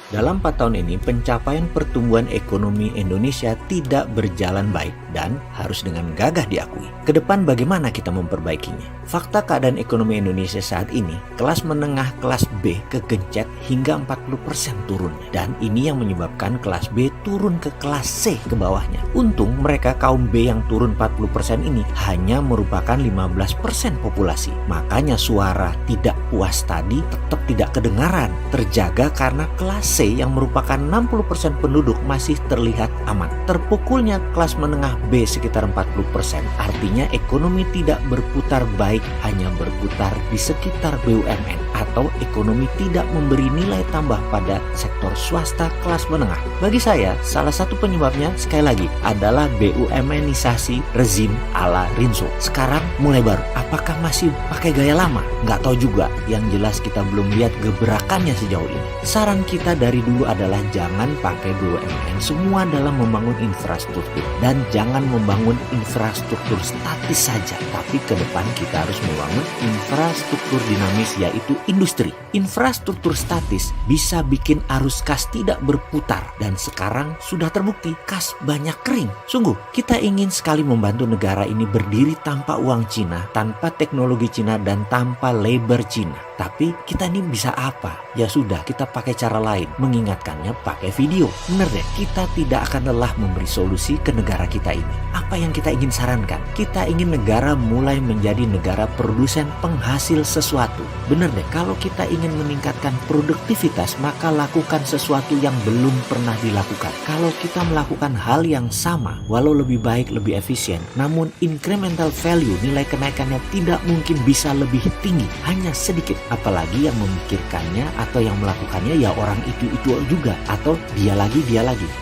Dalam 4 tahun ini, pencapaian pertumbuhan ekonomi Indonesia tidak berjalan baik dan harus dengan gagah diakui. Kedepan bagaimana kita memperbaikinya? Fakta keadaan ekonomi Indonesia saat ini, kelas menengah kelas B kegencet hingga 40% turun. Dan ini yang menyebabkan kelas B turun ke kelas C ke bawahnya. Untung mereka kaum B yang turun 40% ini hanya merupakan 15% populasi. Makanya suara tidak puas tadi tetap tidak kedengaran, terjaga karena kelas C yang merupakan 60% penduduk masih terlihat aman. Terpukulnya kelas menengah B sekitar 40%, artinya ekonomi tidak berputar baik, hanya berputar di sekitar BUMN, atau ekonomi tidak memberi nilai tambah pada sektor swasta kelas menengah. Bagi saya, salah satu penyebabnya sekali lagi adalah BUMNisasi rezim ala Rinso. Sekarang mulai baru. Apakah masih pakai gaya lama? Nggak tahu juga. Yang jelas kita belum lihat gebrakannya sejauh ini. Saran kita dari dulu adalah jangan pakai BUMN semua dalam membangun infrastruktur, dan jangan membangun infrastruktur statis saja, tapi ke depan kita harus membangun infrastruktur dinamis, yaitu industri. Infrastruktur statis bisa bikin arus kas tidak berputar, dan sekarang sudah terbukti kas banyak kering. Sungguh, kita ingin sekali membantu negara ini berdiri tanpa uang Cina, tanpa teknologi Cina, dan tanpa labor Cina. Tapi kita ini bisa apa? Ya sudah, kita pakai cara lain. Mengingatkannya pakai video. Bener deh, kita tidak akan lelah memberi solusi ke negara kita ini. Apa yang kita ingin sarankan? Kita ingin negara mulai menjadi negara produsen penghasil sesuatu. Bener deh, kalau kita ingin meningkatkan produktivitas, maka lakukan sesuatu yang belum pernah dilakukan. Kalau kita melakukan hal yang sama, walau lebih baik, lebih efisien, namun incremental value, nilai kenaikannya tidak mungkin bisa lebih tinggi, hanya sedikit. Apalagi yang memikirkannya atau yang melakukannya ya orang itu juga, atau dia lagi,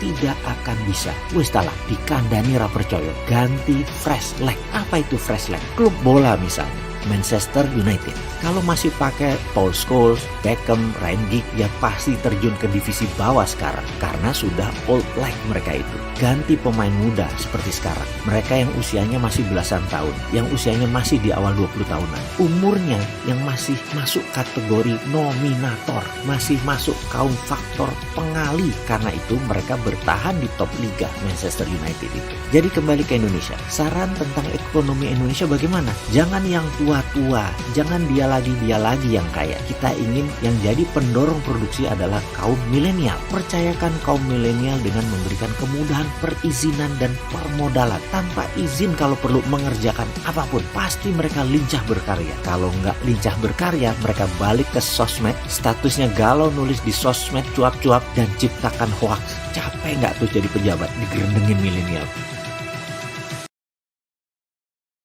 tidak akan bisa. Wes talah, dikandani ra percaya, ganti fresh leg. Apa itu fresh leg? Klub bola misalnya Manchester United, kalau masih pakai Paul Scholes, Beckham, Ryan Giggs, ya pasti terjun ke divisi bawah sekarang karena sudah old like mereka itu. Ganti pemain muda seperti sekarang, mereka yang usianya masih belasan tahun, yang usianya masih di awal 20 tahunan, umurnya yang masih masuk kategori nominator, masih masuk kaum faktor pengali. Karena itu mereka bertahan di top liga Manchester United itu. Jadi kembali ke Indonesia, saran tentang ekonomi Indonesia bagaimana? Jangan yang tua-tua, jangan dia lagi yang kaya. Kita ingin yang jadi pendorong produksi adalah kaum milenial. Percayakan kaum milenial dengan memberikan kemudahan perizinan dan permodalan. Tanpa izin kalau perlu mengerjakan apapun, pasti mereka lincah berkarya. Kalau nggak lincah berkarya, mereka balik ke sosmed, statusnya galau nulis di sosmed cuap-cuap dan ciptakan hoax. Capek nggak tuh jadi pejabat digerendengin milenial?